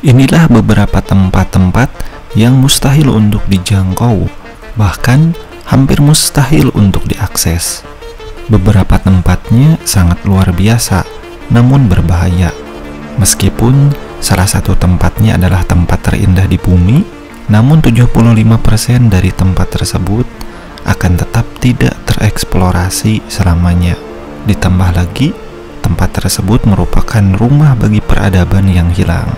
Inilah beberapa tempat-tempat yang mustahil untuk dijangkau, bahkan hampir mustahil untuk diakses. Beberapa tempatnya sangat luar biasa, namun berbahaya. Meskipun salah satu tempatnya adalah tempat terindah di bumi, namun 75% dari tempat tersebut akan tetap tidak tereksplorasi selamanya. Ditambah lagi, tempat tersebut merupakan rumah bagi peradaban yang hilang.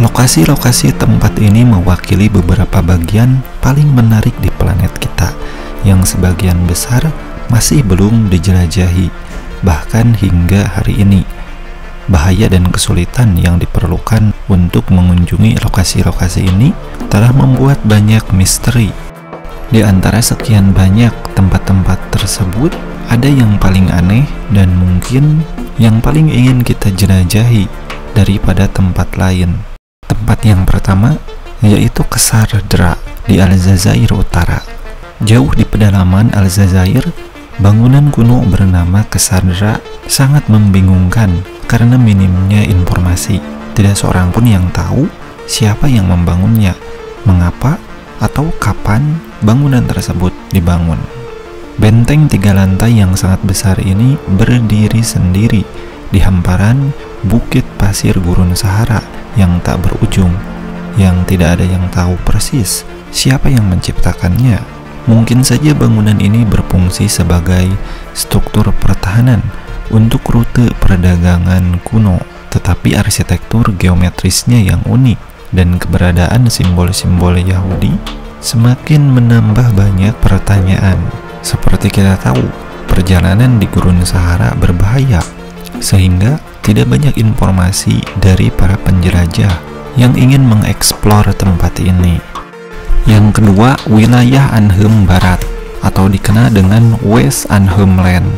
Lokasi-lokasi tempat ini mewakili beberapa bagian paling menarik di planet kita, yang sebagian besar masih belum dijelajahi, bahkan hingga hari ini. Bahaya dan kesulitan yang diperlukan untuk mengunjungi lokasi-lokasi ini telah membuat banyak misteri. Di antara sekian banyak tempat-tempat tersebut, ada yang paling aneh dan mungkin yang paling ingin kita jelajahi daripada tempat lain. Tempat yang pertama yaitu Ksardra di Aljazair Utara. Jauh di pedalaman Aljazair, bangunan kuno bernama Ksardra sangat membingungkan karena minimnya informasi. Tidak seorang pun yang tahu siapa yang membangunnya, mengapa, atau kapan bangunan tersebut dibangun. Benteng 3 lantai yang sangat besar ini berdiri sendiri di hamparan bukit pasir gurun Sahara yang tak berujung, yang tidak ada yang tahu persis siapa yang menciptakannya. Mungkin saja bangunan ini berfungsi sebagai struktur pertahanan untuk rute perdagangan kuno, tetapi arsitektur geometrisnya yang unik dan keberadaan simbol-simbol Yahudi semakin menambah banyak pertanyaan. Seperti kita tahu, perjalanan di gurun Sahara berbahaya, sehingga tidak banyak informasi dari para penjelajah yang ingin mengeksplor tempat ini. Yang kedua, wilayah Arnhem Barat atau dikenal dengan West Arnhem Land.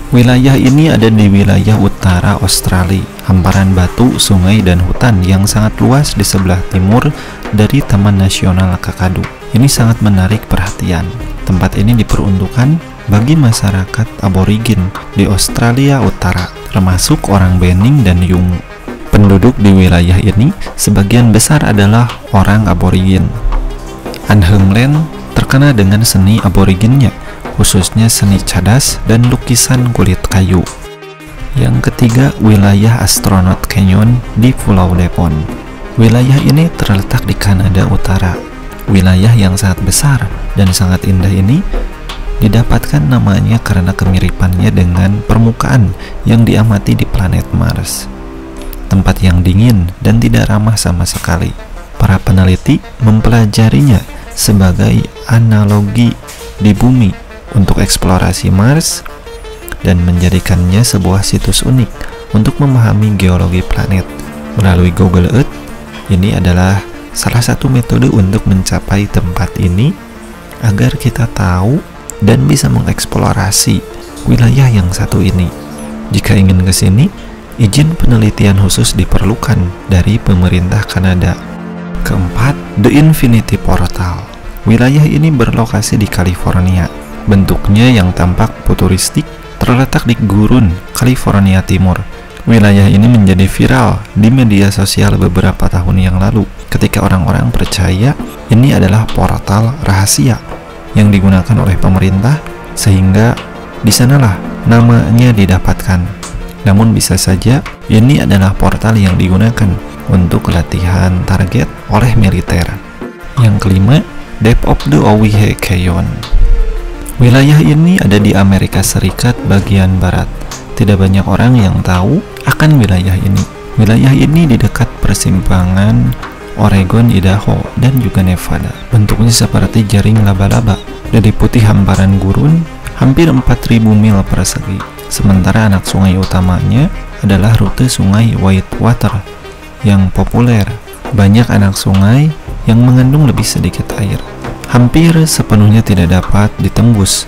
Wilayah ini ada di wilayah utara Australia, hamparan batu, sungai, dan hutan yang sangat luas di sebelah timur dari Taman Nasional Kakadu. Ini sangat menarik perhatian. Tempat ini diperuntukkan bagi masyarakat aborigin di Australia Utara, termasuk orang Bening dan Yungu. Penduduk di wilayah ini sebagian besar adalah orang aborigin. Arnhem Land terkenal dengan seni aboriginnya, khususnya seni cadas dan lukisan kulit kayu. Yang ketiga, wilayah Astronaut Canyon di Pulau Lepon. Wilayah ini terletak di Kanada Utara. Wilayah yang sangat besar dan sangat indah ini didapatkan namanya karena kemiripannya dengan permukaan yang diamati di planet Mars. Tempat yang dingin dan tidak ramah sama sekali. Para peneliti mempelajarinya sebagai analogi di bumi untuk eksplorasi Mars dan menjadikannya sebuah situs unik untuk memahami geologi planet. Melalui Google Earth, ini adalah salah satu metode untuk mencapai tempat ini agar kita tahu dan bisa mengeksplorasi wilayah yang satu ini. Jika ingin ke sini, izin penelitian khusus diperlukan dari pemerintah Kanada. Keempat, The Infinity Portal. Wilayah ini berlokasi di California. Bentuknya yang tampak futuristik terletak di gurun California Timur. Wilayah ini menjadi viral di media sosial beberapa tahun yang lalu ketika orang-orang percaya ini adalah portal rahasia yang digunakan oleh pemerintah, sehingga di sanalah namanya didapatkan. Namun bisa saja ini adalah portal yang digunakan untuk latihan target oleh militer. Yang kelima, Depth of the Owyhee Canyon. Wilayah ini ada di Amerika Serikat bagian barat. Tidak banyak orang yang tahu akan wilayah ini. Wilayah ini di dekat persimpangan Oregon, Idaho, dan juga Nevada. Bentuknya seperti jaring laba-laba. Diliputi hamparan gurun hampir 4.000 mil persegi. Sementara anak sungai utamanya adalah rute sungai Whitewater yang populer. Banyak anak sungai yang mengandung lebih sedikit air. Hampir sepenuhnya tidak dapat ditembus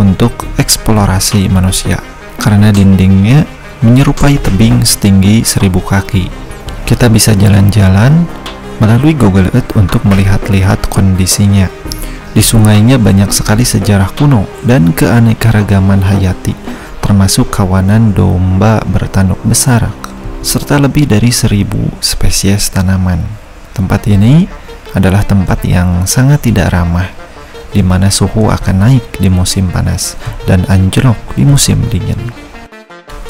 untuk eksplorasi manusia karena dindingnya menyerupai tebing setinggi 1000 kaki. Kita bisa jalan-jalan melalui Google Earth untuk melihat-lihat kondisinya. Di sungainya banyak sekali sejarah kuno dan keanekaragaman hayati, termasuk kawanan domba bertanduk besar, serta lebih dari 1000 spesies tanaman. Tempat ini adalah tempat yang sangat tidak ramah, di mana suhu akan naik di musim panas dan anjlok di musim dingin.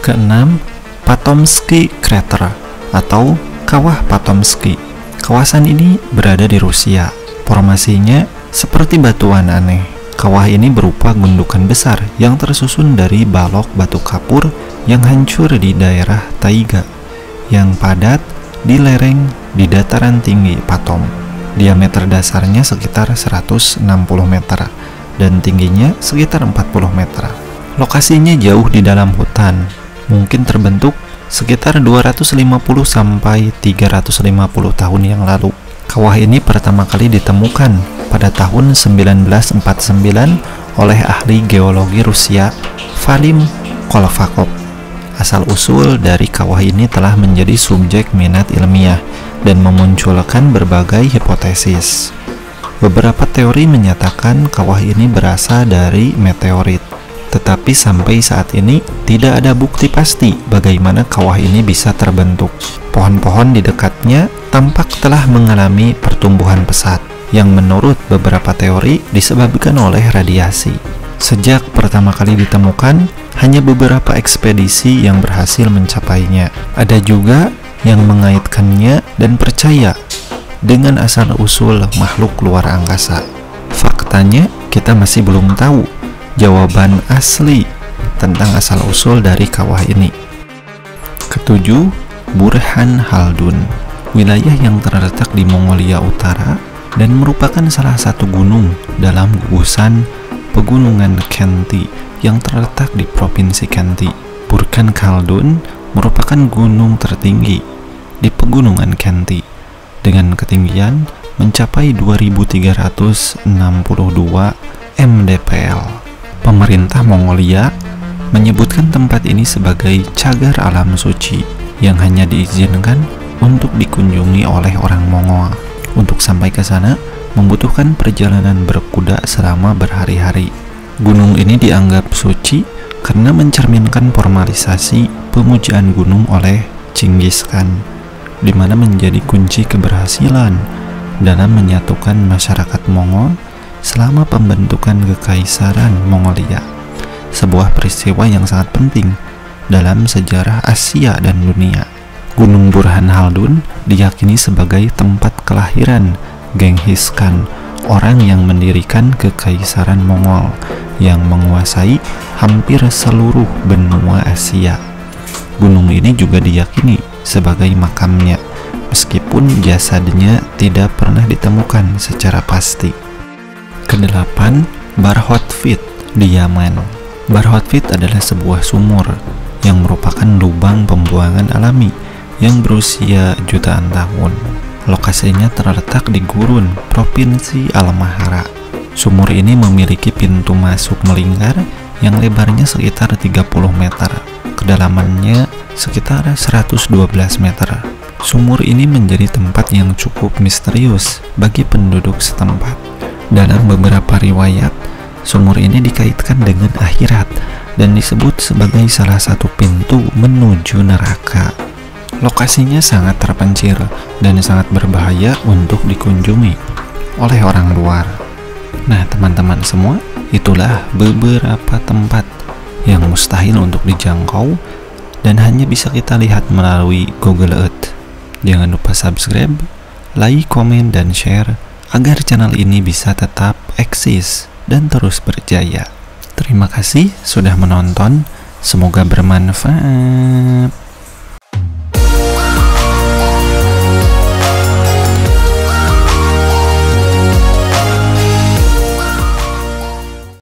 Keenam, Potomsky Crater atau Kawah Potomsky. Kawasan ini berada di Rusia. Formasinya seperti batuan aneh. Kawah ini berupa gundukan besar yang tersusun dari balok batu kapur yang hancur di daerah taiga, yang padat di lereng di dataran tinggi Patom. Diameter dasarnya sekitar 160 meter dan tingginya sekitar 40 meter. Lokasinya jauh di dalam hutan, mungkin terbentuk sekitar 250 sampai 350 tahun yang lalu. Kawah ini pertama kali ditemukan pada tahun 1949 oleh ahli geologi Rusia Valim Kolokov. Asal-usul dari kawah ini telah menjadi subjek minat ilmiah dan memunculkan berbagai hipotesis. Beberapa teori menyatakan kawah ini berasal dari meteorit, tetapi sampai saat ini tidak ada bukti pasti bagaimana kawah ini bisa terbentuk. Pohon-pohon di dekatnya tampak telah mengalami pertumbuhan pesat, yang menurut beberapa teori disebabkan oleh radiasi. Sejak pertama kali ditemukan, hanya beberapa ekspedisi yang berhasil mencapainya. Ada juga yang mengaitkannya dan percaya dengan asal-usul makhluk luar angkasa. Faktanya, kita masih belum tahu jawaban asli tentang asal-usul dari kawah ini. Ketujuh, Burhan Khaldun. Wilayah yang terletak di Mongolia Utara dan merupakan salah satu gunung dalam gugusan pegunungan Khenti yang terletak di Provinsi Khenti. Burhan Khaldun merupakan gunung tertinggi di pegunungan Khenti dengan ketinggian mencapai 2362 mdpl. Pemerintah Mongolia menyebutkan tempat ini sebagai cagar alam suci yang hanya diizinkan untuk dikunjungi oleh orang Mongol. Untuk sampai ke sana membutuhkan perjalanan berkuda selama berhari-hari. Gunung ini dianggap suci karena mencerminkan formalisasi pemujaan gunung oleh Chinggis Khan, di mana menjadi kunci keberhasilan dalam menyatukan masyarakat Mongol selama pembentukan Kekaisaran Mongolia. Sebuah peristiwa yang sangat penting dalam sejarah Asia dan dunia. Gunung Burhan Khaldun diyakini sebagai tempat kelahiran Genghis Khan, orang yang mendirikan Kekaisaran Mongol yang menguasai hampir seluruh benua Asia. Gunung ini juga diyakini sebagai makamnya, meskipun jasadnya tidak pernah ditemukan secara pasti. Kedelapan, Barhotfit di Yaman. Barhotfit adalah sebuah sumur yang merupakan lubang pembuangan alami yang berusia jutaan tahun. Lokasinya terletak di gurun Provinsi Al-Mahara. Sumur ini memiliki pintu masuk melingkar yang lebarnya sekitar 30 meter, kedalamannya sekitar 112 meter. Sumur ini menjadi tempat yang cukup misterius bagi penduduk setempat. Dalam beberapa riwayat, sumur ini dikaitkan dengan akhirat dan disebut sebagai salah satu pintu menuju neraka. Lokasinya sangat terpencil dan sangat berbahaya untuk dikunjungi oleh orang luar. Nah, teman-teman semua, itulah beberapa tempat yang mustahil untuk dijangkau dan hanya bisa kita lihat melalui Google Earth. Jangan lupa subscribe, like, komen, dan share agar channel ini bisa tetap eksis dan terus berjaya. Terima kasih sudah menonton, semoga bermanfaat.